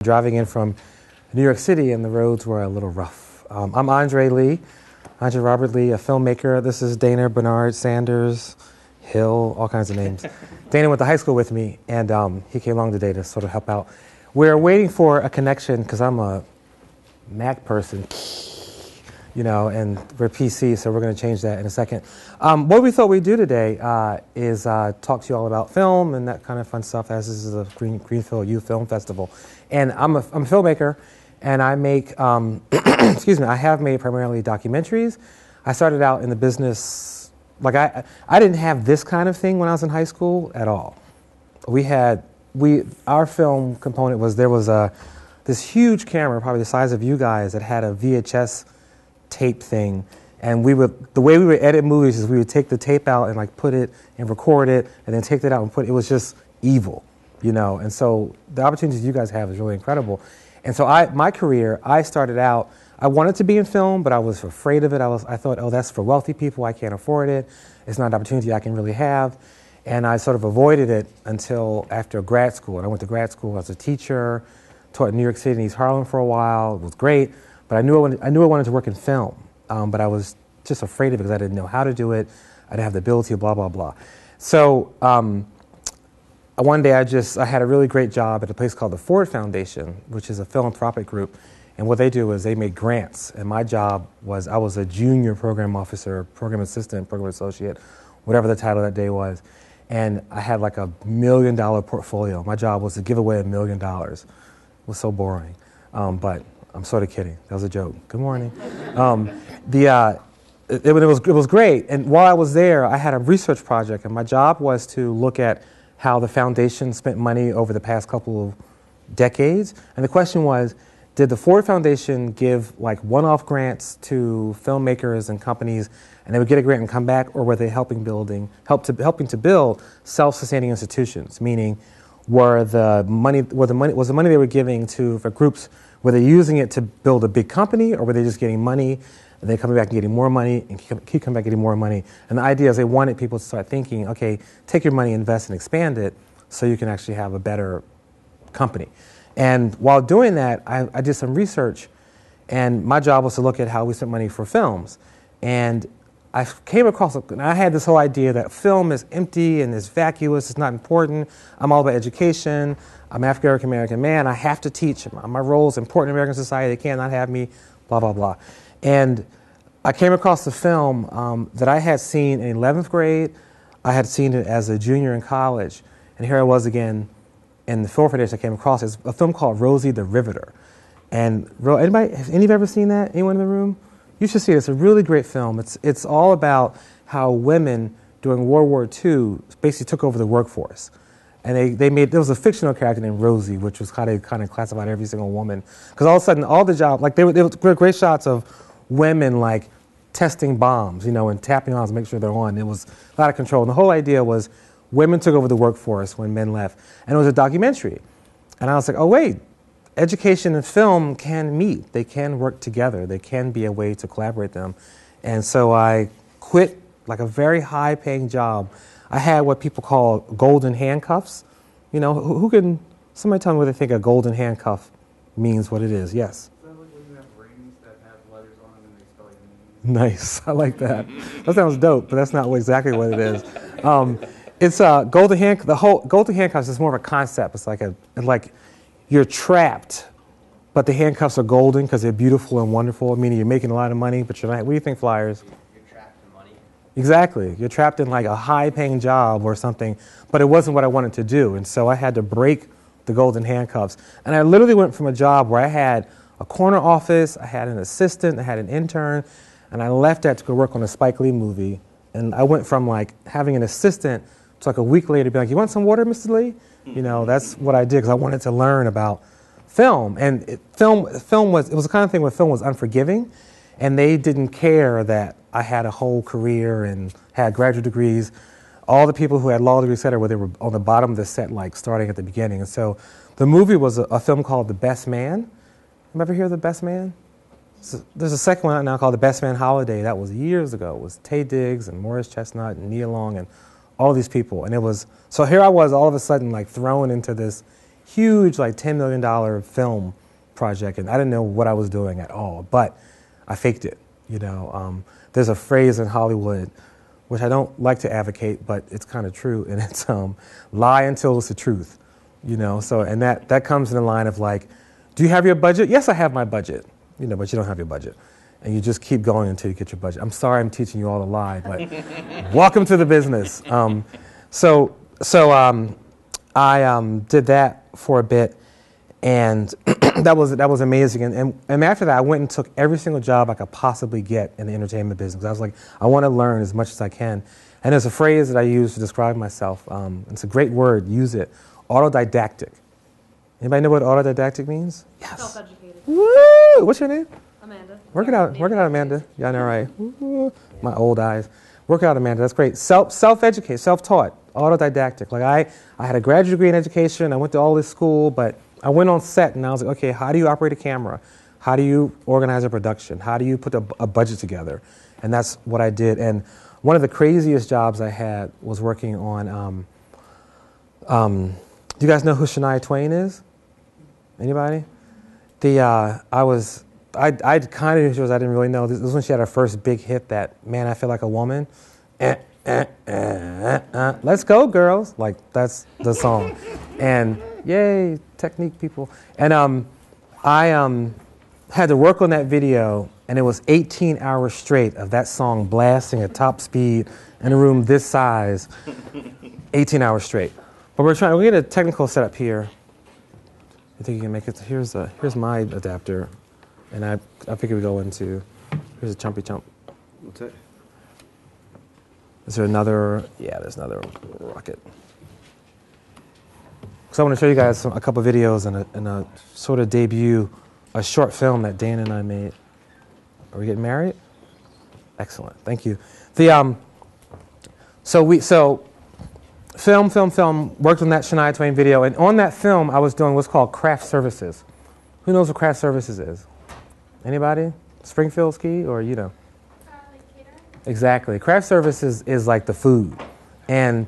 Driving in from New York City, and the roads were a little rough. I'm Andre Robert Lee, a filmmaker. This is Dana Bernard Sanders Hill, all kinds of names. Dana went to high school with me, and he came along today to sort of help out. We're waiting for a connection because I'm a Mac person, you know, and we're PC, so we're going to change that in a second. What we thought we'd do today is talk to you all about film and that kind of fun stuff, as this is a Greenfield Youth Film Festival. And I'm a filmmaker, and I make, excuse me, I have made primarily documentaries. I started out in the business, like I didn't have this kind of thing when I was in high school at all. Our film component was, there was this huge camera, probably the size of you guys, that had a VHS tape thing, and the way we would edit movies is we would take the tape out and like put it and record it, and then take that out and put it. It was just evil, you know. And so the opportunities you guys have is really incredible. And so my career, I started out, I wanted to be in film, but I was afraid of it. I thought, oh, that's for wealthy people. I can't afford it. It's not an opportunity I can really have. And I sort of avoided it until after grad school. And I went to grad school as a teacher, taught in New York City and East Harlem for a while. It was great. But I knew I wanted to work in film, but I was just afraid of it because I didn't know how to do it. I didn't have the ability, blah, blah, blah. So one day I had a really great job at a place called the Ford Foundation, which is a philanthropic group. And what they do is they make grants. And my job was, I was a junior program officer, program assistant, program associate, whatever the title that day was. And I had like $1 million portfolio. My job was to give away $1 million. It was so boring, but I'm sort of kidding. That was a joke. Good morning. It was great. And while I was there, I had a research project, and my job was to look at how the foundation spent money over the past couple of decades. And the question was, did the Ford Foundation give like one-off grants to filmmakers and companies, and they would get a grant and come back, or were they helping to build self-sustaining institutions? Meaning, was the money they were giving for groups, were they using it to build a big company, or were they just getting money and then coming back and getting more money and keep coming back and getting more money? And the idea is they wanted people to start thinking, okay, take your money, invest, and expand it so you can actually have a better company. And while doing that, I did some research, and my job was to look at how we spent money for films. And I came across, and I had this whole idea that film is empty and is vacuous, it's not important. I'm all about education. I'm an African-American man. I have to teach. My role is important in American society. They cannot have me, blah, blah, blah. And I came across the film that I had seen in 11th grade. I had seen it as a junior in college. And here I was again in the Ford Foundation. I came across it's a film called Rosie the Riveter. And have any of you ever seen that? Anyone in the room? You should see it. It's a really great film. It's all about how women during World War II basically took over the workforce. And there was a fictional character named Rosie, which was kind of classified every single woman. Because all of a sudden, all the jobs, like they were great shots of women like testing bombs, you know, and tapping on to make sure they're on. It was a lot of control. And the whole idea was women took over the workforce when men left. And it was a documentary. And I was like, oh, wait. Education and film can meet. They can work together. They can be a way to collaborate them. And so I quit like a very high-paying job. I had what people call golden handcuffs. You know, who can, somebody tell me what they think a golden handcuff means, what it is. Yes? Is that like when you have rings that have letters on them and they spell your name? Nice. I like that. That sounds dope, but that's not exactly what it is. It's golden handcuffs. The whole golden handcuffs is more of a concept. It's like you're trapped, but the handcuffs are golden because they're beautiful and wonderful, meaning you're making a lot of money, but you're not. What do you think, Flyers? You're trapped in money. Exactly. You're trapped in like a high-paying job or something, but it wasn't what I wanted to do, and so I had to break the golden handcuffs. And I literally went from a job where I had a corner office, I had an assistant, I had an intern, and I left that to go work on a Spike Lee movie. And I went from like having an assistant to like a week later be like, you want some water, Mr. Lee? You know, that's what I did because I wanted to learn about film. And film was the kind of thing where film was unforgiving, and they didn't care that I had a whole career and had graduate degrees. All the people who had law degrees, et cetera, they were on the bottom of the set, like starting at the beginning. And so the movie was a film called The Best Man. You ever hear of The Best Man? So there's a second one out now called The Best Man Holiday. That was years ago. It was Taye Diggs and Morris Chestnut and Nia Long and all these people. And it was, so here I was all of a sudden like thrown into this huge, like $10 million film project, and I didn't know what I was doing at all, but I faked it, you know. There's a phrase in Hollywood, which I don't like to advocate, but it's kind of true, and it's lie until it's the truth, you know. So, and that comes in the line of like, do you have your budget? Yes, I have my budget, you know, but you don't have your budget. And you just keep going until you get your budget. I'm sorry I'm teaching you all to lie, but welcome to the business. I did that for a bit, and that was amazing. And after that, I went and took every single job I could possibly get in the entertainment business. I was like, I want to learn as much as I can. And there's a phrase that I use to describe myself. It's a great word. Use it. Autodidactic. Anybody know what autodidactic means? Yes. Self-educated. Woo! What's your name? Amanda. Work it out, Amanda. Yeah, I know, right? Woo. My old eyes. Work it out, Amanda. That's great. Self-educate, self-taught, autodidactic. Like I had a graduate degree in education. I went to all this school, but I went on set and I was like, okay, how do you operate a camera? How do you organize a production? How do you put a budget together? And that's what I did. And one of the craziest jobs I had was working on. Do you guys know who Shania Twain is? Anybody? I kind of knew she was. I didn't really know. This was when she had her first big hit, that "Man, I Feel Like a Woman." Let's go, girls! Like that's the song. And yay, technique people. And I had to work on that video, and it was 18 hours straight of that song blasting at top speed in a room this size. 18 hours straight. But we're getting a technical setup here. I think you can make it. Here's my adapter. And I figure we go into, here's a chumpy chump. What's it? Is there another? Yeah, there's another rocket. So I want to show you guys a couple of videos and a sort of debut, a short film that Dan and I made. Are we getting married? Excellent, thank you. So film, worked on that Shania Twain video, and on that film I was doing what's called craft services. Who knows what craft services is? Anybody? Springfield ski, or you know? Like catering? Exactly. Craft services is like the food, and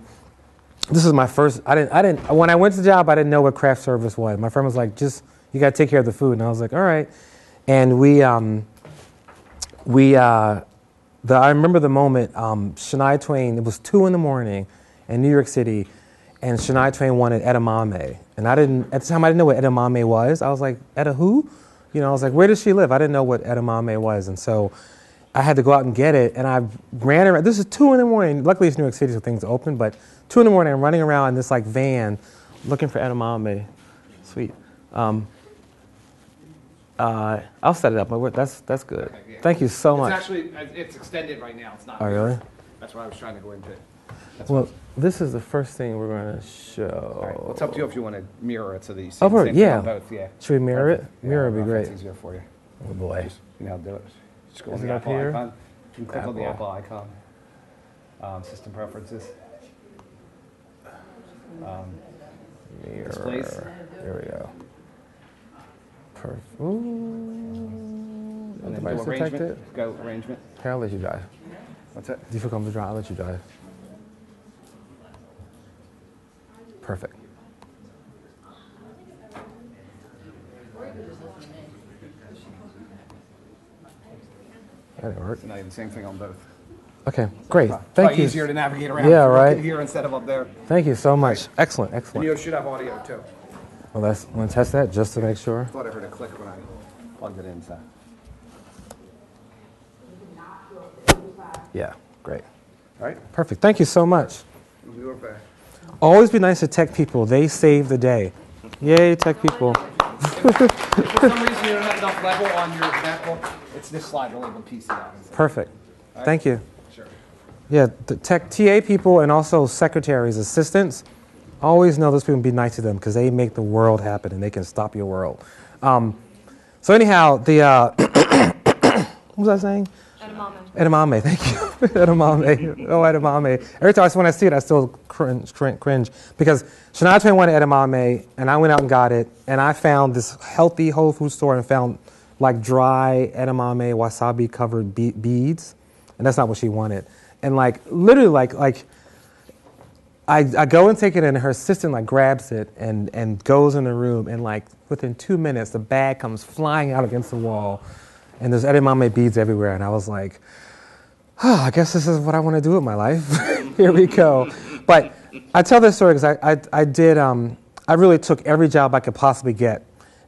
this is my first. I didn't. When I went to the job, I didn't know what craft service was. My friend was like, "Just you got to take care of the food," and I was like, "All right." And I remember the moment. Shania Twain. It was 2 a.m. in New York City, and Shania Twain wanted edamame, and I didn't. At the time, I didn't know what edamame was. I was like, "Eda who?" You know, I was like, where does she live? I didn't know what edamame was. And so I had to go out and get it. And I ran around. This is 2 a.m. Luckily, it's New York City, so things are open. But 2 a.m, I'm running around in this like van looking for edamame. Sweet. I'll set it up. That's good. Okay, yeah. Thank you so much. It's extended right now. It's not. Oh, really? That's what I was trying to go into. Well, this is the first thing we're going to show. All right. Well, it's up to you if you want to mirror it so that you see the same yeah. thing on both. Yeah. Should we mirror it? Yeah, Mirror would be great. It's easier for you. Oh, boy. You know how to do it. Just go on Is the it up Apple here? icon. You can click on the Apple. Apple icon. System preferences. Mirror. Displays. There we go. Perfect. Ooh. And then Device go arrangement. detected. Go arrangement. Okay, I'll let you drive. What's that? Do you feel comfortable drive? I'll let you drive. Perfect. That'll work. So now you have the same thing on both. Okay, great. Thank Probably you. easier to navigate around. Yeah, if you look right. at here instead of up there. Thank you so much. Excellent, And excellent. you should have audio too. Well, I'm going to test that just to make sure. I thought I heard a click when I plugged it in. So. Yeah, great. All right. Perfect. Thank you so much. We were back. Always be nice to tech people. They save the day. Yay, tech people. If for some reason you don't have enough level on your MacBook, it's this slide. We'll label PC out. Perfect. Right. Thank you. Sure. Yeah, the tech TA people and also secretaries, assistants, always know those people and be nice to them because they make the world happen and they can stop your world. So anyhow, what was I saying? Edamame. Edamame, thank you. Edamame. Oh, edamame. Every time when I see it, I still cringe because Shania Twain wanted edamame, and I went out and got it, and I found this healthy Whole Foods store and found like dry edamame, wasabi covered beads, and that's not what she wanted. And like literally, like I go and take it, and her assistant like grabs it and goes in the room, and like within 2 minutes, the bag comes flying out against the wall, and there's edamame beads everywhere, and I was like, oh, I guess this is what I want to do with my life. Here we go. But I tell this story because I really took every job I could possibly get.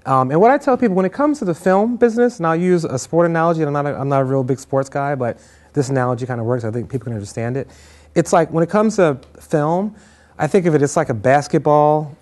And what I tell people when it comes to the film business, and I'll use a sport analogy, and I'm not a real big sports guy, but this analogy kind of works. I think people can understand it. It's like when it comes to film, I think of it as like a basketball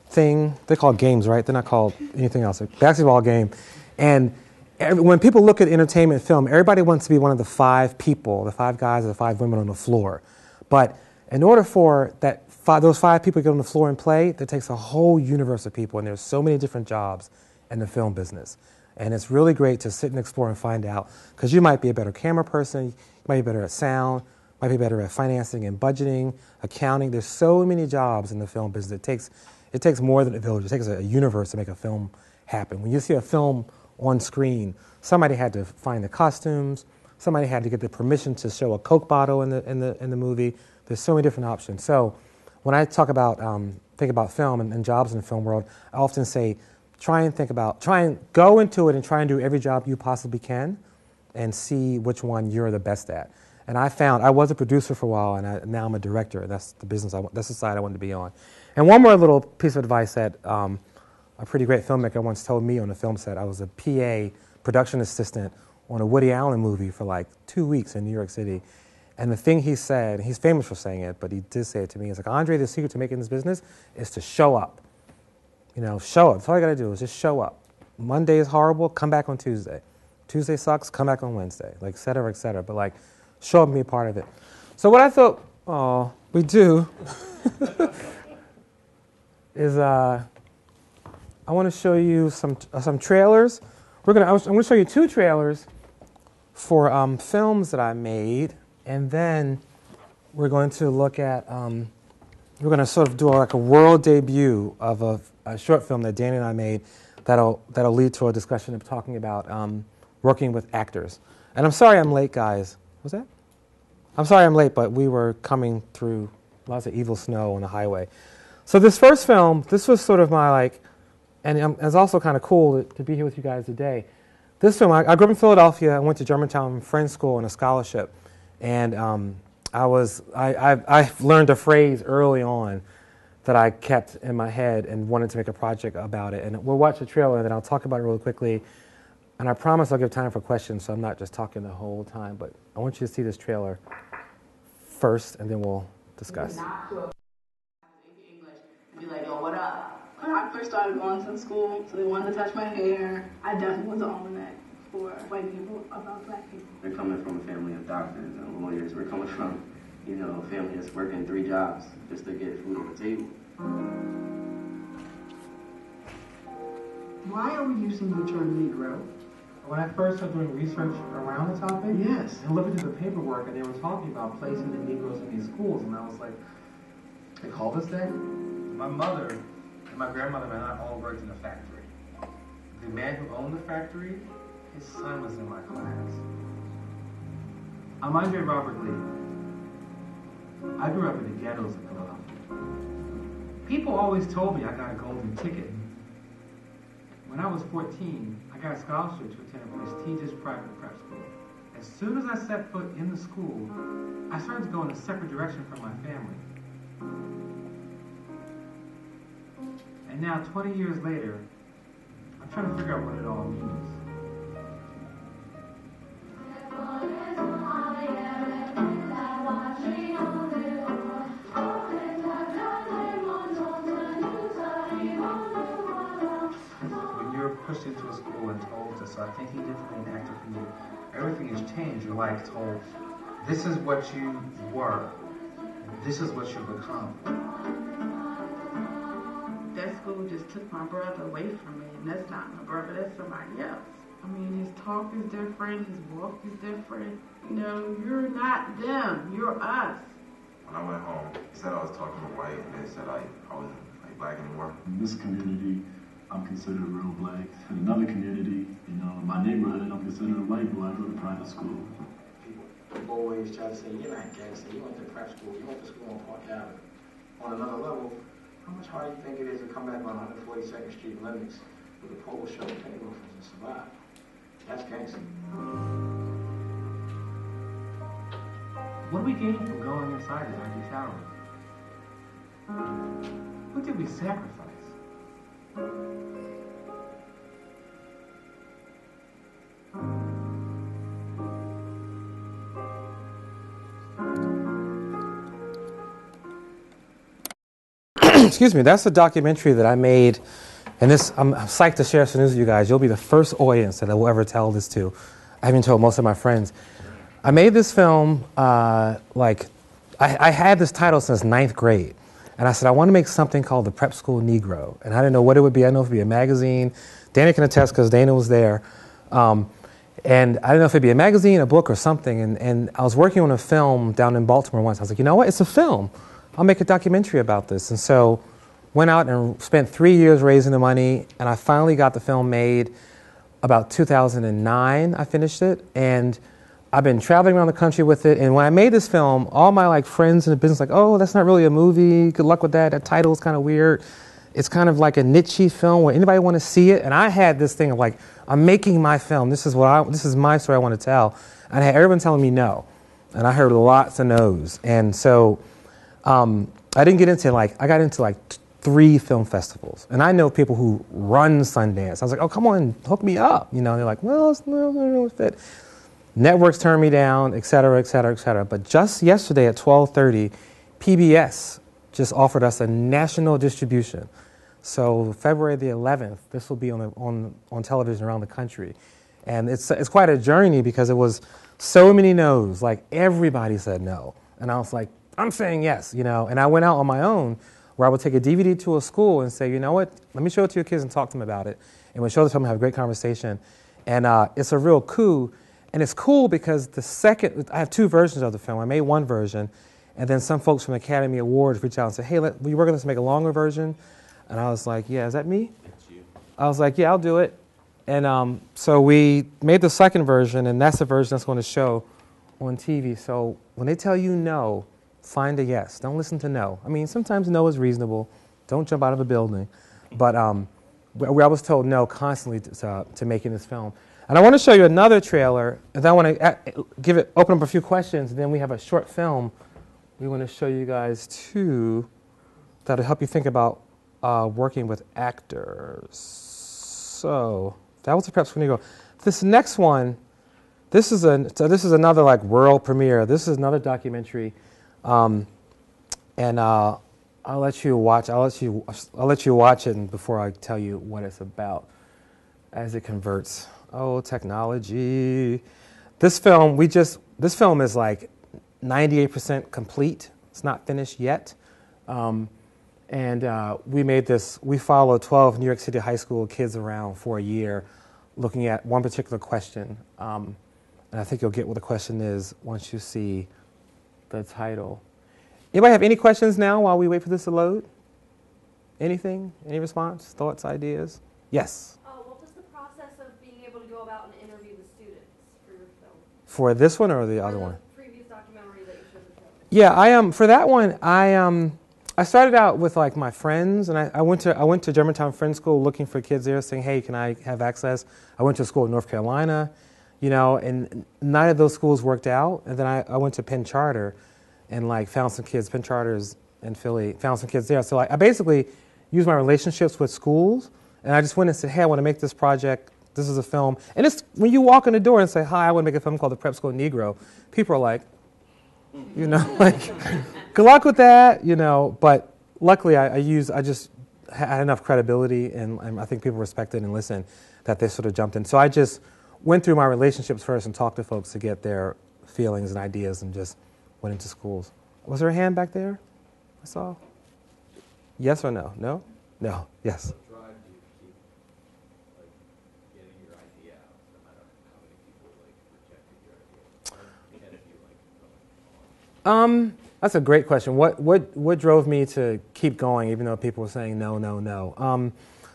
thing. They're called games, right? They're not called anything else. A basketball game. And when people look at entertainment film, everybody wants to be one of the 5 people, the 5 guys or the 5 women on the floor. But in order for those 5 people to get on the floor and play, that takes a whole universe of people, and there's so many different jobs in the film business. And it's really great to sit and explore and find out, because you might be a better camera person, you might be better at sound, might be better at financing and budgeting, accounting. There's so many jobs in the film business. It takes more than a village. It takes a universe to make a film happen. When you see a film on screen, somebody had to find the costumes, somebody had to get the permission to show a Coke bottle in the movie. There's so many different options. So when I talk about think about film and jobs in the film world, I often say try and go into it and try and do every job you possibly can and see which one you're the best at. And I was a producer for a while, and now I'm a director. That's the business that's the side I wanted to be on. And one more little piece of advice that a pretty great filmmaker once told me on a film set. I was a PA, production assistant, on a Woody Allen movie for like 2 weeks in New York City. And the thing he said, he's famous for saying it, but he did say it to me, he's like, Andre, the secret to making this business is to show up. Show up. That's all you got to do is just show up. Monday is horrible, come back on Tuesday. Tuesday sucks, come back on Wednesday, like, et cetera, et cetera. But, like, show up and be a part of it. So what I thought, we do is I want to show you some trailers. I'm going to show you 2 trailers for films that I made, and then we're going to look at, we're going to sort of do like a world debut of a short film that Danny and I made that'll lead to a discussion of talking about working with actors. And I'm sorry I'm late, guys. Was that? I'm sorry I'm late, but we were coming through lots of evil snow on the highway. So this first film, this was sort of my and it's also kind of cool to be here with you guys today. This film, I grew up in Philadelphia. I went to Germantown Friends School on a scholarship, and I learned a phrase early on that I kept in my head and wanted to make a project about it. And we'll watch the trailer, and then I'll talk about it really quickly. And I promise I'll give time for questions, so I'm not just talking the whole time. But I want you to see this trailer first, and then we'll discuss. English and be like, yo, what up? When I first started going to school, so they wanted to touch my hair. I definitely was the almanac for white people about black people. We're coming from a family of doctors and lawyers. We're coming from, a family that's working 3 jobs just to get food on the table. Why are we using the term Negro? When I first started doing research around the topic, Yes. and looking through the paperwork, and they were talking about placing the Negroes in these schools, and I was like, they call this that? My mother and my grandmother and I all worked in a factory. The man who owned the factory, his son was in my class. I'm Andre Robert Lee. I grew up in the ghettos of Philadelphia. People always told me I got a golden ticket. When I was 14, I got a scholarship to attend a prestigious private prep school. As soon as I set foot in the school, I started to go in a separate direction from my family. And now, 20 years later, I'm trying to figure out what it all means. When you're pushed into a school and told to start thinking differently and act differently, everything has changed. You're like told, this is what you were, this is what you've become. That school just took my brother away from me, and that's not my brother, that's somebody else. I mean, his talk is different, his walk is different. You're not them, you're us. When I went home, he said I was talking to white, and they said I wasn't black anymore. In this community, I'm considered real black. In another community, my neighborhood, I'm considered a white boy. I go to private school. People always try to say, you're not gangster, you went to prep school, you went to school on Park Avenue. on another level, how much harder do you think it is to come back on 142nd Street limits with a pole shove table and survive? That's gangster. What do we gain from going inside these empty towers? What did we sacrifice? Excuse me, that's a documentary that I made, and this, I'm psyched to share some news with you guys. You'll be the first audience that I will ever tell this to. I haven't told most of my friends. I made this film, I had this title since 9th grade, and I said, I want to make something called The Prep School Negro, and I didn't know what it would be. I didn't know if it would be a magazine. Dana can attest because Dana was there. And I didn't know if it'd be a magazine, a book, or something, and I was working on a film down in Baltimore once. I was like, you know what, it's a film. I'll make a documentary about this. And so went out and spent 3 years raising the money, and I finally got the film made about 2009. I finished it, and I've been traveling around the country with it. And when I made this film, all my friends in the business oh, that's not really a movie. Good luck with that. That title is kind of weird. It's kind of like a niche-y film where anybody want to see it. And I had this thing of I'm making my film. This is my story I want to tell. And I had everyone telling me no, and I heard lots of no's. And so I didn't get into I got into 3 film festivals, and I know people who run Sundance. I was like, oh, come on, hook me up. They're like, well, it's no fit. Networks turned me down, et cetera, et cetera, et cetera. But just yesterday at 12:30, PBS just offered us a national distribution. So February the 11th, this will be on television around the country. And it's quite a journey because it was so many no's. Everybody said no. And I was like, I'm saying yes, And I went out on my own where I would take a DVD to a school and say, you know what, let me show it to your kids and talk to them about it. And we show it to them and have a great conversation. And it's a real coup. And it's cool because I have 2 versions of the film. I made one version, and then some folks from Academy Awards reached out and said, hey, will you work on this to make a longer version? And I was like, yeah, is that me? It's you. I was like, yeah, I'll do it. And so we made the second version, and that's the version that's going to show on TV. So when they tell you no, find a yes. Don't listen to no. I mean, sometimes no is reasonable. Don't jump out of a building. But I was told no constantly to making this film. And I want to show you another trailer, and then I want to open up a few questions, and then we have a short film we want to show you guys too that'll help you think about working with actors. So that was the Prep School Negro. This next one, this is another world premiere. This is another documentary, and I'll let you watch. I'll let you watch it before I tell you what it's about as it converts. Oh, technology. This film is 98% complete. It's not finished yet. We made this, we followed 12 New York City high school kids around for a year looking at one particular question. And I think you'll get what the question is once you see the title. Anybody have any questions now while we wait for this to load? Anything? Any response? Thoughts? Ideas? Yes? What was the process of being able to go about and interview the students for your film? For this one or the other one? Previous documentary that you showed the film. Yeah, for that one, I started out with my friends, and I went to Germantown Friends School looking for kids there, saying, hey, can I have access? I went to a school in North Carolina, and none of those schools worked out. And then I went to Penn Charter and found some kids, Penn Charters in Philly, found some kids there. So I basically used my relationships with schools, and I just went and said, hey, I want to make this project. This is a film. And it's when you walk in the door and say, hi, I want to make a film called The Prep School Negro, people are like, good luck with that, But luckily, I just had enough credibility, and I think people respected and listened that they sort of jumped in. So I just went through my relationships first and talked to folks to get their feelings and ideas, and just went into schools. Was there a hand back there? I saw. Yes or no? No? No. Yes. What drive do you keep getting your idea out, no matter how many people rejected your idea? And if you That's a great question. What drove me to keep going, even though people were saying no, no, no?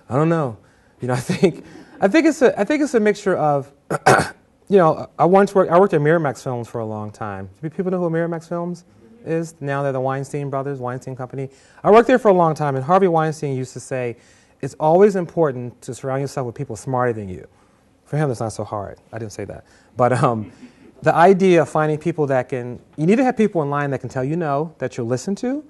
I don't know. I think it's a mixture of, I worked at Miramax Films for a long time. Do people know who Miramax Films? is. Now they're the Weinstein Brothers, Weinstein Company. I worked there for a long time, and Harvey Weinstein used to say, it's always important to surround yourself with people smarter than you. For him, it's not so hard. I didn't say that. But the idea of finding people that you need to have people in line that can tell you no, that you'll listen to,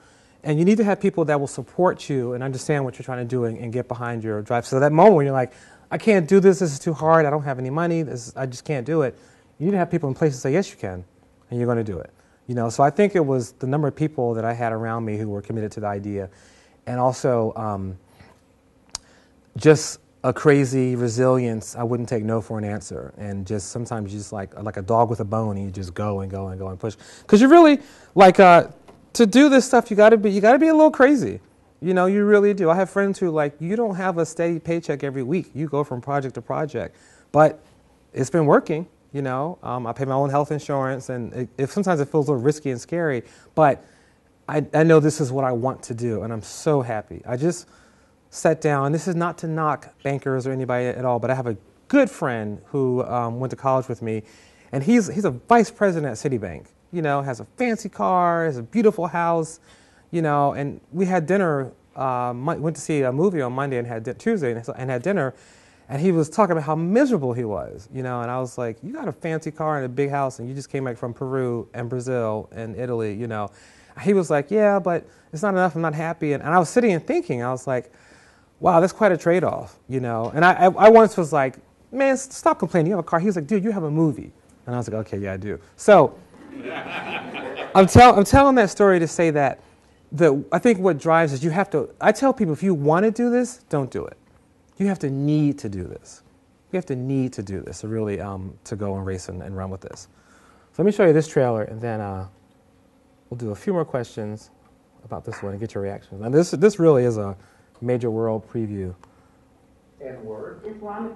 and you need to have people that will support you and understand what you're trying to do and get behind your drive. So that moment when you're like, I can't do this is too hard, I don't have any money, I just can't do it, you need to have people in place to say, yes, you can, and you're going to do it. So I think it was the number of people that I had around me who were committed to the idea, and also just a crazy resilience. I wouldn't take no for an answer, and just sometimes you just like a dog with a bone, and you just go and go and go and push. Because you really to do this stuff, you got to be a little crazy. You really do. I have friends who you don't have a steady paycheck every week. You go from project to project, but it's been working. I pay my own health insurance, and sometimes it feels a little risky and scary, but I know this is what I want to do, and I'm so happy. I just sat down. This is not to knock bankers or anybody at all, but I have a good friend who went to college with me, and he's a vice president at Citibank. Has a fancy car, has a beautiful house, and we had dinner, went to see a movie on Monday and had Tuesday and had dinner, and he was talking about how miserable he was, and I was like, you got a fancy car and a big house, and you just came back from Peru and Brazil and Italy, He was like, yeah, but it's not enough, I'm not happy, and I was sitting and thinking, I was like, wow, that's quite a trade-off, and I once was like, man, stop complaining, you have a car. He was like, dude, you have a movie. And I was like, okay, yeah, I do. So I'm telling that story to say that I think what drives is I tell people, if you want to do this, don't do it. You have to need to do this. You have to need to do this to really to go and race and run with this. So let me show you this trailer, and then we'll do a few more questions about this one and get your reactions. And this really is a major world preview. And word. Diversity,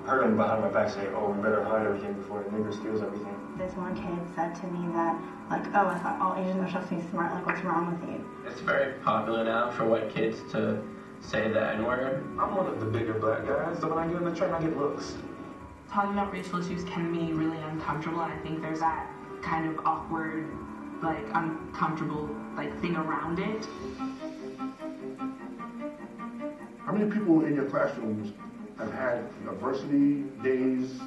heard him behind my back say, oh, we better hide everything before the nigger steals everything. This one kid said to me that, oh, I thought all Asians are supposed to be smart, what's wrong with you? It's very popular now for white kids to say the N-word. I'm one of the bigger black guys, so when I get in the train, I get looks. Talking about racial issues can be really uncomfortable, and I think there's that kind of awkward, uncomfortable, thing around it. How many people in your classrooms have had diversity days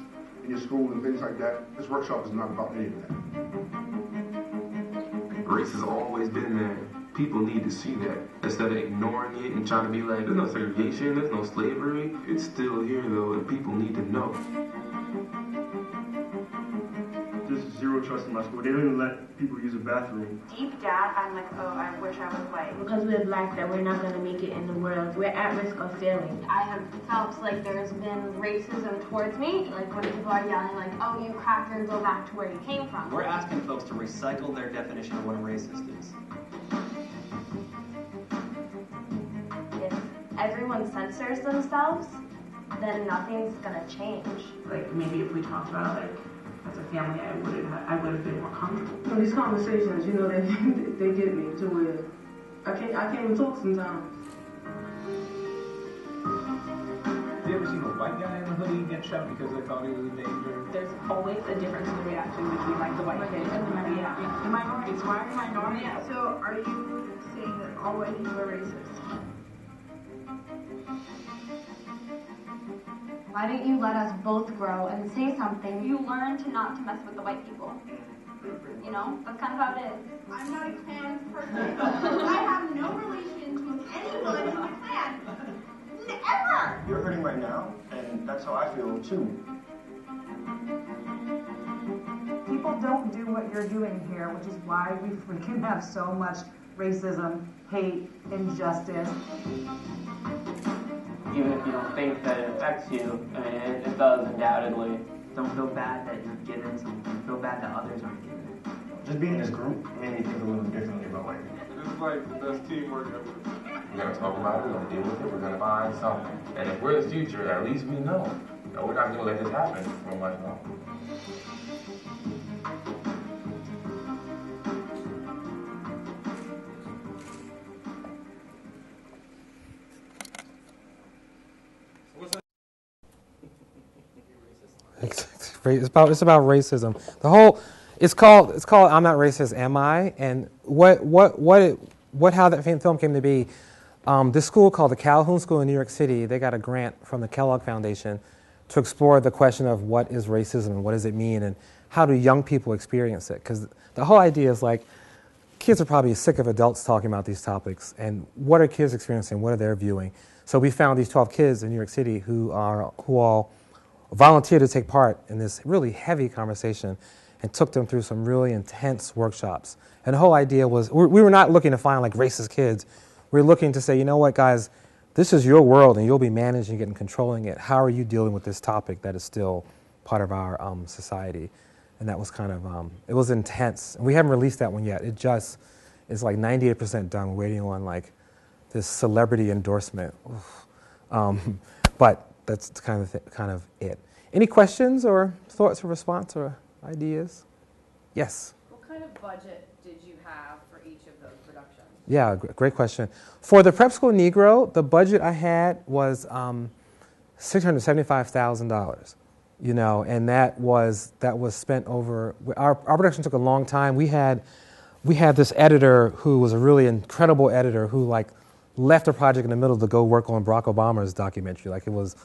in your school and things like that? This workshop is not about any of that. Race has always been there. People need to see that. Instead of ignoring it and trying to be like, there's no segregation, there's no slavery. It's still here though, and people need to know. There's zero trust in my school. They don't even let people use a bathroom. Deep down, I'm like, oh, I wish I was white. Because we're black, that we're not going to make it in the world. We're at risk of failing. I have felt like there's been racism towards me, when people are yelling oh, you cracker, go back to where you came from. We're asking folks to recycle their definition of what a racist is. If everyone censors themselves, then nothing's gonna change. Maybe if we talked about as a family, I would have been more comfortable. These conversations, they get me to where I can't even talk sometimes. Have you ever seen a white guy in a hoodie get shot because they thought he was a danger? There's always a difference in the reaction between the white kid and the minorities. Why are minorities? Yeah. So are you saying that all white people are racist? Why don't you let us both grow and say something? You learn to not to mess with the white people. That's kind of how it is. I'm not a Klan person. I have no relations with anyone in the Klan. Ever! You're hurting right now, and that's how I feel too. People don't do what you're doing here, which is why we freaking have so much racism, hate, injustice. Even if you don't think that it affects you, it does undoubtedly. Don't feel bad that you're given something. Feel bad that others aren't given it. Just being in this group made me think a little differently about white people. It's like the best teamwork ever. We're gonna talk about it, we're gonna deal with it, we're gonna find something. And if we're the future, at least we know that we're not gonna let this happen for much longer. It's about racism. It's called I'm Not Racist, Am I? And how that film came to be. This school called the Calhoun School in New York City, they got a grant from the Kellogg Foundation to explore the question of what is racism and what does it mean and how do young people experience it. Because the whole idea is like, kids are probably sick of adults talking about these topics, and what are kids experiencing? What are they viewing? So we found these 12 kids in New York City who all volunteered to take part in this really heavy conversation and took them through some really intense workshops. And the whole idea was, we were not looking to find like racist kids. We were looking to say, you know what, guys, this is your world and you'll be managing it and controlling it. How are you dealing with this topic that is still part of our society? And that was kind of, it was intense. And we haven't released that one yet. It just is like 98% done. We're waiting on like this celebrity endorsement. But that's kind of it. Any questions or thoughts or response or ideas? Yes? What kind of budget did you have for each of those productions? Yeah, great question. For the Prep School Negro, the budget I had was $675,000. You know, and that was spent over. Our production took a long time. We had this editor who was a really incredible editor who like left a project in the middle to go work on Barack Obama's documentary. Like it was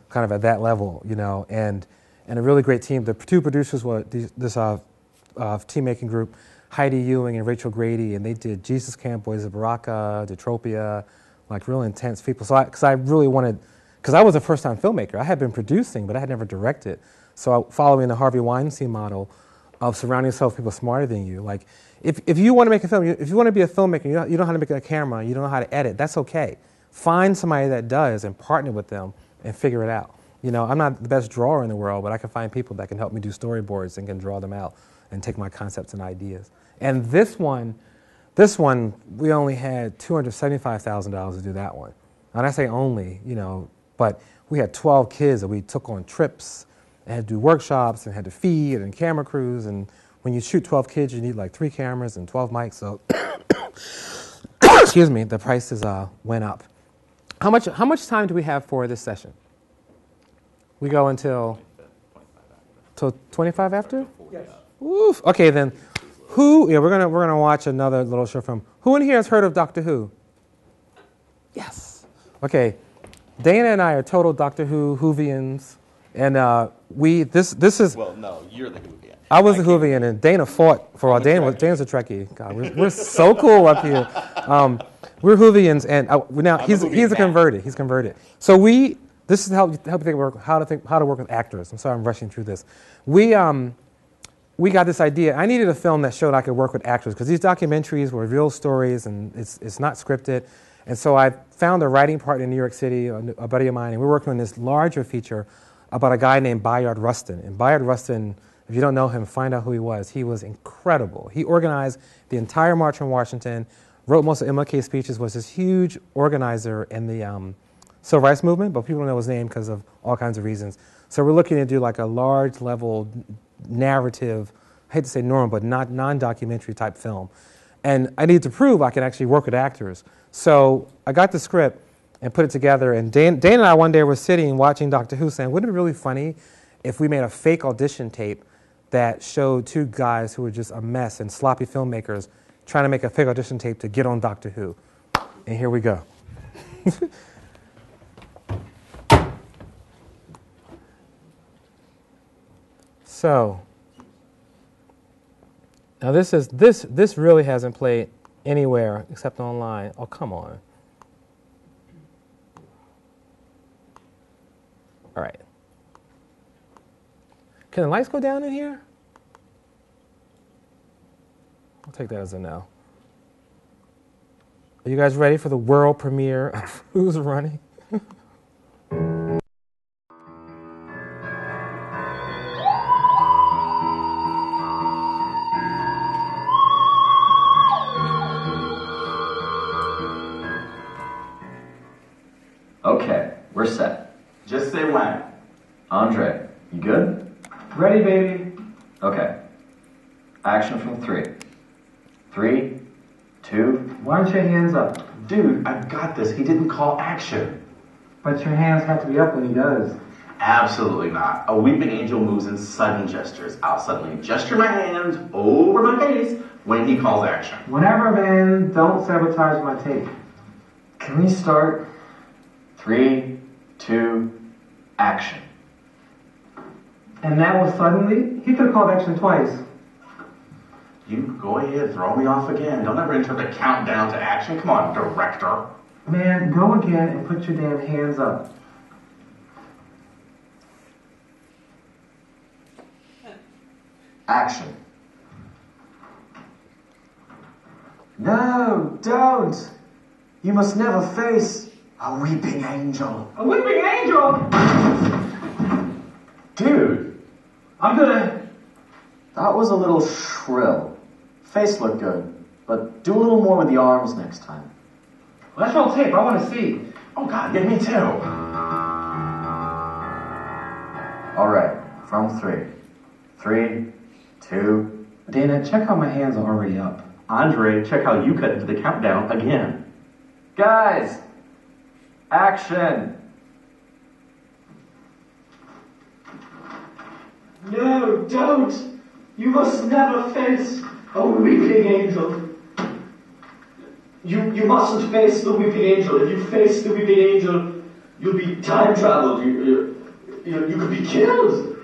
kind of at that level, you know, and a really great team. The two producers were this team making group, Heidi Ewing and Rachel Grady, and they did Jesus Camp, Boys of Baraka, Detropia, like real intense people. So because I was a first-time filmmaker. I had been producing, but I had never directed. So following the Harvey Weinstein model of surrounding yourself with people smarter than you. Like, if you want to make a film, if you want to be a filmmaker, you don't know how to make a camera, you don't know how to edit, that's okay. Find somebody that does and partner with them and figure it out. You know, I'm not the best drawer in the world, but I can find people that can help me do storyboards and can draw them out and take my concepts and ideas. And this one, we only had $275,000 to do that one. And I say only, you know, but we had 12 kids that we took on trips and had to do workshops and had to feed and camera crews. And when you shoot 12 kids, you need like 3 cameras and 12 mics. So, excuse me, the prices went up. How much time do we have for this session? We go until 25 after? Yes. Oof. Okay, then we're gonna watch another little show from, who in here has heard of Doctor Who? Yes. Okay. Dana and I are total Doctor Who Whovians, and this is. Well, no, you're the Whovian. I was the Whovian, and Dana fought for all. Dana's a Trekkie. God, we're so cool up here. We're Whovians, and now he's a converted. He's converted. So this is how you think how to work with actors. I'm sorry, I'm rushing through this. We got this idea. I needed a film that showed I could work with actors because these documentaries were real stories, and it's not scripted. And so I found a writing partner in New York City, a buddy of mine, and we're working on this larger feature about a guy named Bayard Rustin. And Bayard Rustin, if you don't know him, find out who he was. He was incredible. He organized the entire March on Washington, wrote most of MLK's speeches, was this huge organizer in the Civil Rights Movement, but people don't know his name because of all kinds of reasons. So we're looking to do like a large level narrative, I hate to say normal, but not non-documentary type film. And I need to prove I can actually work with actors. So I got the script and put it together. And Dana and I one day were sitting watching Doctor Who saying, wouldn't it be really funny if we made a fake audition tape that showed 2 guys who were just a mess and sloppy filmmakers trying to make a fake audition tape to get on Doctor Who. And here we go. So now this really hasn't played anywhere except online. Oh, come on. All right. Can the lights go down in here? I'll take that as a no. Are you guys ready for the world premiere of Who's Running? Okay, we're set. Just say when. Andre, you good? Ready, baby. Okay. Action from 3. 3, 2. Why aren't your hands up? Dude, I got this. He didn't call action. But your hands have to be up when he does. Absolutely not. A weeping angel moves in sudden gestures. I'll suddenly gesture my hands over my face when he calls action. Whatever, man. Don't sabotage my tape. Can we start? 3, 2, action. And that was suddenly? He could have called action twice. You go ahead, throw me off again. Don't ever interpret countdown to action. Come on, director. Man, go again and put your damn hands up. Action. No, don't. You must never face a weeping angel. A weeping angel? Dude. I'm good. That was a little shrill. Face looked good, but do a little more with the arms next time. Let's roll tape. I want to see. Oh, God, yeah, me too. All right, from 3. 3, 2. Dana, check how my hands are already up. Andre, check how you cut into the countdown again. Guys, action. No, don't! You must never face a weeping angel. You mustn't face the weeping angel. If you face the weeping angel, you'll be time traveled. You could be killed.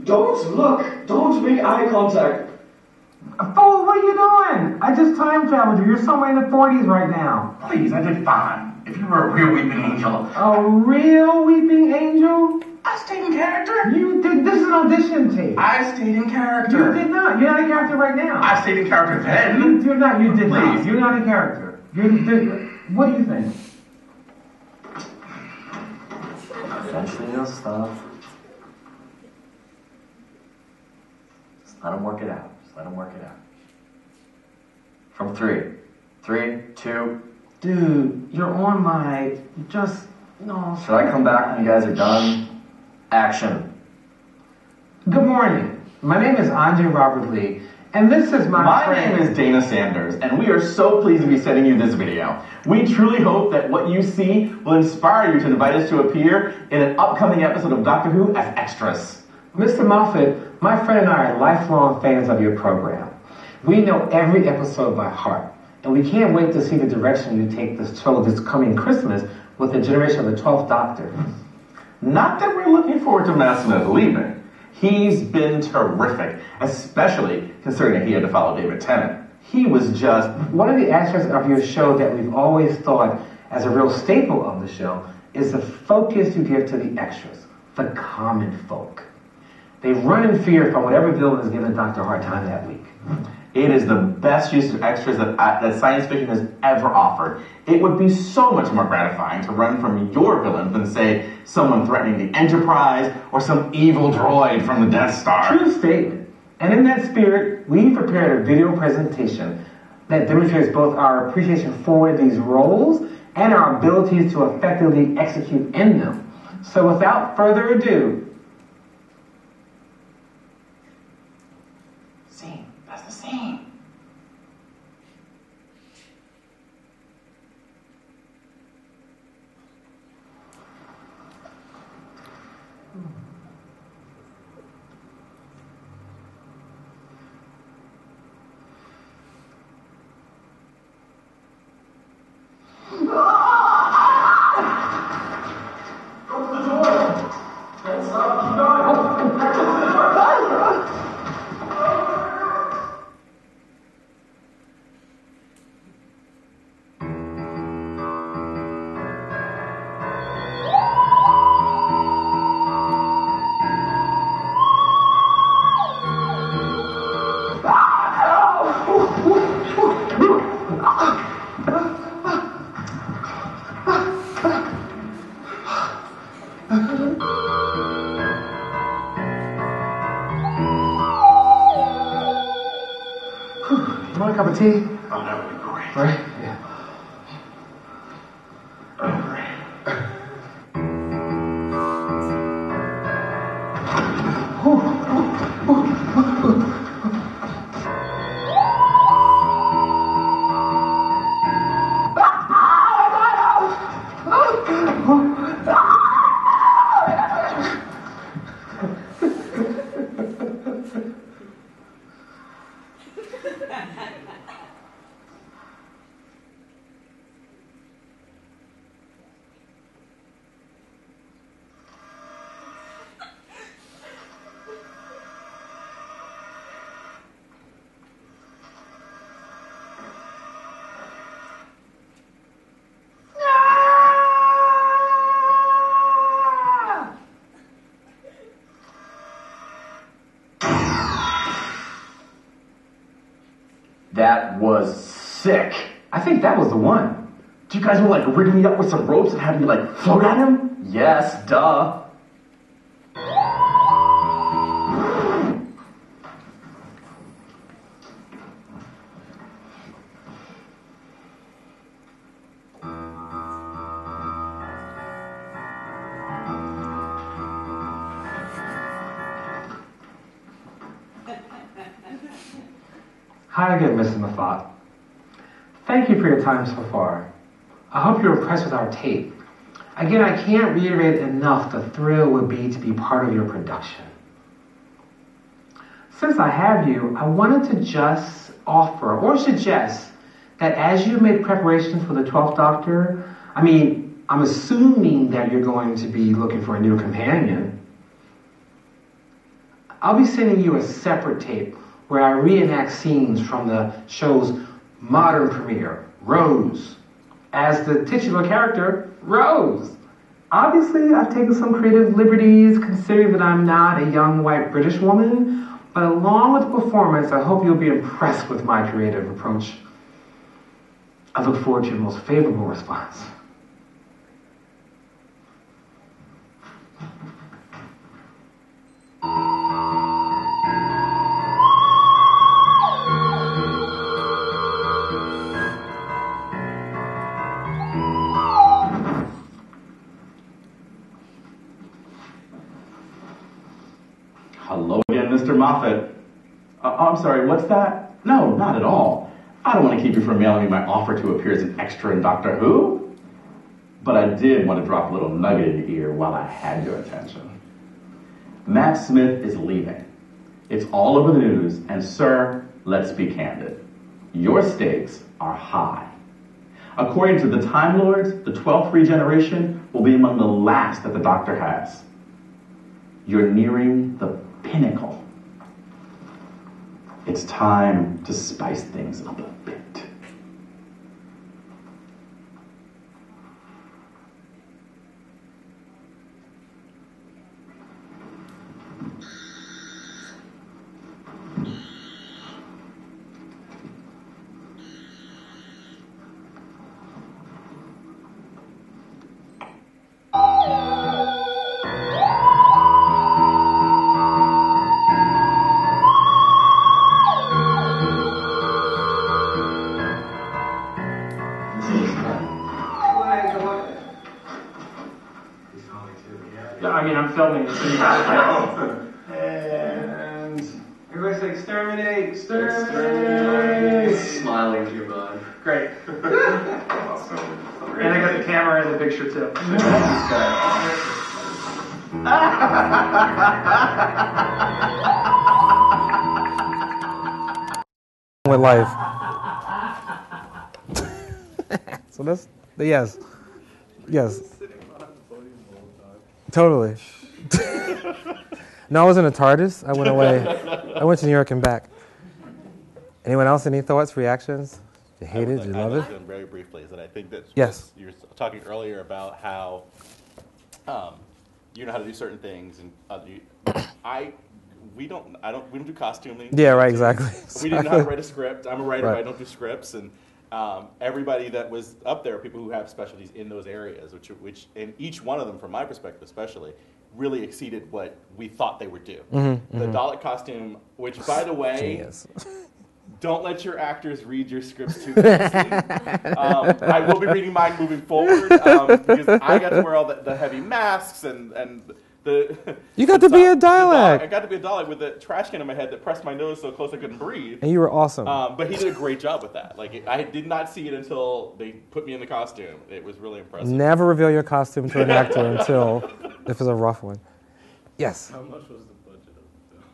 Don't look. Don't make eye contact. Fool, what are you doing? I just time traveled you. You're somewhere in the 40s right now. Please, I did fine. If you were a real weeping angel. A real weeping angel? I stayed in character. You did. This is an audition tape. I stayed in character. You did not. You're not in character right now. I stayed in character then. You're not. You did not. Please. You're not in character. What do you think? Eventually you'll stop. Just let him work it out. Just let him work it out. From 3. 3, 2. Dude, you're on my... Just... No. Should I come back when you guys are done? Action. Good morning. My name is Andre Robert Lee, and this is my friend... name is Dana Sanders, and we are so pleased to be sending you this video. We truly hope that what you see will inspire you to invite us to appear in an upcoming episode of Doctor Who as extras. Mr. Moffat, my friend and I are lifelong fans of your program. We know every episode by heart, and we can't wait to see the direction you take this show this coming Christmas with the generation of the 12th Doctor. Not that we're looking forward to Matt Smith leaving. He's been terrific, especially considering that he had to follow David Tennant. He was just... One of the aspects of your show that we've always thought as a real staple of the show is the focus you give to the extras, the common folk. They run in fear from whatever villain is giving the Doctor a hard time that week. It is the best use of extras that science fiction has ever offered. It would be so much more gratifying to run from your villain than, say, someone threatening the Enterprise or some evil droid from the Death Star. True statement. And in that spirit, we prepared a video presentation that demonstrates both our appreciation for these roles and our abilities to effectively execute in them. So without further ado, That's the scene. you want a cup of tea? Oh, that would be great. Right? Yeah. the one. Do you guys want to like rig me up with some ropes and have me like float at him? Yes, duh. Hi again, Mrs. Moffat. Thank you for your time so far. I hope you're impressed with our tape. Again, I can't reiterate enough the thrill it would be to be part of your production. Since I have you, I wanted to just offer or suggest that as you make preparations for the 12th Doctor, I'm assuming that you're going to be looking for a new companion. I'll be sending you a separate tape where I reenact scenes from the show's modern premiere, Rose, as the titular character, Rose. Obviously, I've taken some creative liberties considering that I'm not a young white British woman, but along with the performance, I hope you'll be impressed with my creative approach. I look forward to your most favorable response. Hello again, Mr. Moffat. I'm sorry, what's that? No, not at all. I don't want to keep you from mailing me my offer to appear as an extra in Doctor Who. But I did want to drop a little nugget in your ear while I had your attention. Matt Smith is leaving. It's all over the news, and sir, let's be candid. Your stakes are high. According to the Time Lords, the 12th regeneration will be among the last that the Doctor has. You're nearing the pinnacle. It's time to spice things up a bit. I'm filming this. And everybody say exterminate, exterminate. Smiling to your bud. Great. Awesome. And I got the camera in the picture too. With life. So that's yes. Totally. No, I was in a TARDIS. I went away. I went to New York and back. Anyone else? Any thoughts, reactions? You hate it? You love it? Very briefly, is that I think that yes. You were talking earlier about how you know how to do certain things, and we don't do costuming. Yeah, right. Exactly. We didn't know how to write a script. I'm a writer, right. but I don't do scripts, and everybody that was up there, people who have specialties in those areas, which and each one of them, from my perspective especially, really exceeded what we thought they would do. Mm-hmm, the Dalek costume, which, by the way, genius. Don't let your actors read your scripts too closely. I will be reading mine moving forward because I got to wear all the heavy masks and the. You got to be a Dalek. I got to be a Dalek with the trash can in my head that pressed my nose so close I couldn't breathe. And you were awesome. But he did a great job with that. Like I did not see it until they put me in the costume. It was really impressive. Never reveal your costume to an actor until if it's a rough one. Yes. How much was the budget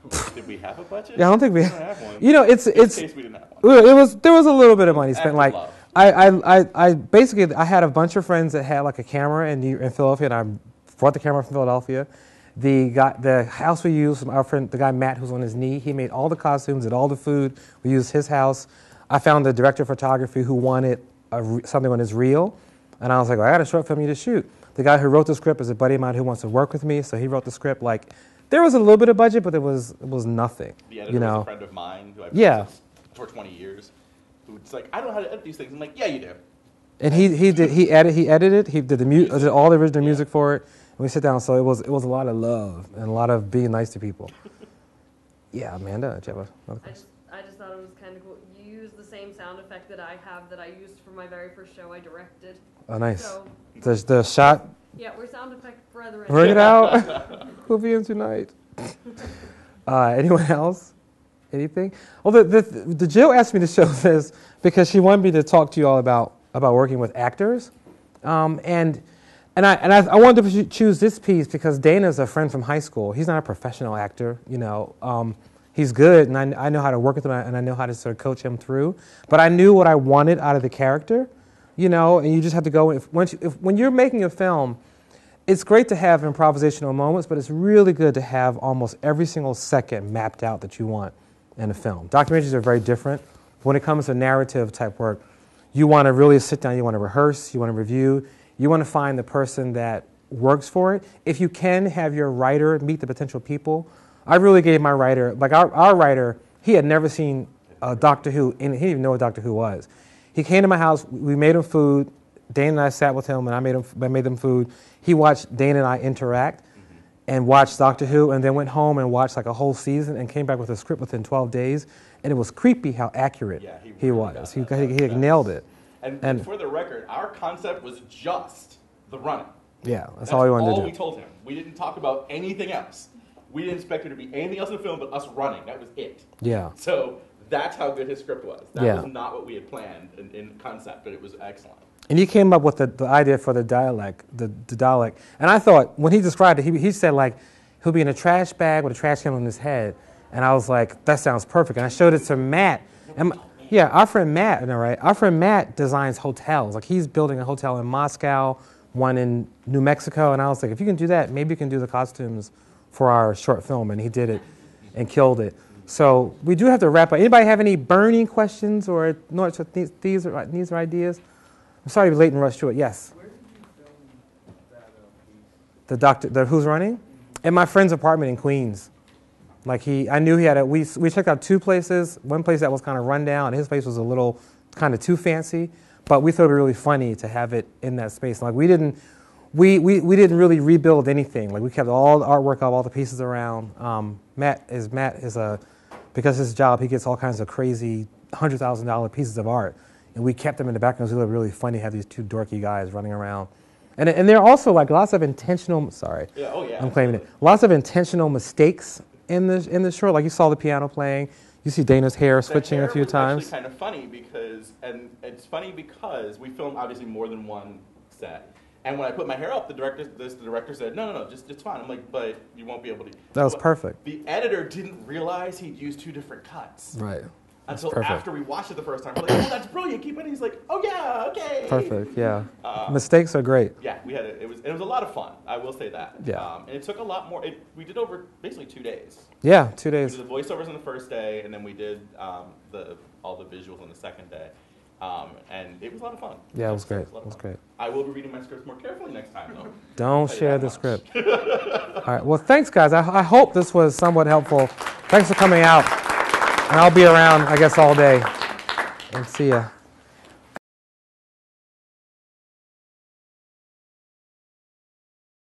of the film? Did we have a budget? Yeah, I don't think we have one. You know, it's in case we didn't have one. There was a little bit of money spent. Like love. I basically I had a bunch of friends that had like a camera in Philadelphia, and I brought the camera from Philadelphia. The house we used, our friend, the guy Matt, who's on his knee, he made all the costumes, did all the food. We used his house. I found the director of photography who wanted something on his reel, and I was like, well, I got a short film you to shoot. The guy who wrote the script is a buddy of mine who wants to work with me, so he wrote the script. Like, there was a little bit of budget, but it was nothing. The editor was a friend of mine who I've known for 20 years, who's like, I don't know how to edit these things. I'm like, yeah, you do. And he edited. He did did all the original music for it. And we sit down. So it was a lot of love and a lot of being nice to people. Yeah, Amanda, do you have another question? I just thought it was kind of cool. You used the same sound effect that I have that I used for my very first show I directed. Oh, nice. So, the shot. Yeah, we're sound effect brethren. Bring it out. Who'll be in tonight? Anyone else? Anything? Well, the Jill asked me to show this because she wanted me to talk to you all about working with actors, and I wanted to choose this piece because Dana's a friend from high school. He's not a professional actor, you know. He's good, and I know how to work with him, and I know how to sort of coach him through. But I knew what I wanted out of the character, you know. And you just have to go. When you're making a film, it's great to have improvisational moments, but it's really good to have almost every single second mapped out that you want in a film. Documentaries are very different. When it comes to narrative type work, you want to really sit down, you want to rehearse, you want to review, you want to find the person that works for it. If you can have your writer meet the potential people, I really gave my writer, like our writer, he had never seen Doctor Who, and he didn't even know what Doctor Who was. He came to my house, we made him food, Dana and I sat with him, and I made them food. He watched Dana and I interact and watched Doctor Who, and then went home and watched like a whole season and came back with a script within 12 days. And it was creepy how accurate he was. He nailed it. And for the record, our concept was just the running. Yeah, that's all we wanted to do. All we told him. We didn't talk about anything else. We didn't expect there to be anything else in the film but us running. That was it. Yeah. So that's how good his script was. That Yeah. was not what we had planned in concept, but it was excellent. And he came up with the idea for the dialect, the Dalek. And I thought, when he described it, he said, like, he'll be in a trash bag with a trash can on his head. And I was like, that sounds perfect. And I showed it to Matt. And our friend Matt, our friend Matt designs hotels. Like, he's building a hotel in Moscow, one in New Mexico. And I was like, if you can do that, maybe you can do the costumes for our short film. And he did it and killed it. So we do have to wrap up. Anybody have any burning questions or needs or ideas? I'm sorry to be late and rush through it. Yes? Where did you film that The doctor, who's running? In my friend's apartment in Queens. Like I knew he had we checked out two places. One place that was kind of run down, and his place was a little kind of too fancy. But we thought it would be really funny to have it in that space. Like we didn't really rebuild anything. Like we kept all the artwork up, all the pieces around. Matt is because his job, he gets all kinds of crazy $100,000 pieces of art, and we kept them in the background. It was really funny to have these two dorky guys running around. And there are also like lots of intentional. Sorry, I'm claiming it. Lots of intentional mistakes in the short. Like you saw the piano playing, you see Dana's hair switching a few times. It's actually kind of funny it's funny because we filmed obviously more than one set. And when I put my hair up, the director said, no, just it's fine. I'm like, but you won't be able to. That was perfect. The editor didn't realize he'd used two different cuts. Right. Until after we watched it the first time, we're like, oh, that's brilliant. Keep it. He's like, oh yeah, okay. Perfect. Yeah. Mistakes are great. Yeah, it was a lot of fun. I will say that. Yeah. And it took a lot more. We did over basically 2 days. Yeah, 2 days. We did the voiceovers on the first day, and then we did all the visuals on the second day. And it was a lot of fun. Yeah, it was great. It was great. I will be reading my scripts more carefully next time, though. Don't share the script. All right. Well, thanks, guys. I hope this was somewhat helpful. Thanks for coming out. And I'll be around, I guess, all day. And see ya.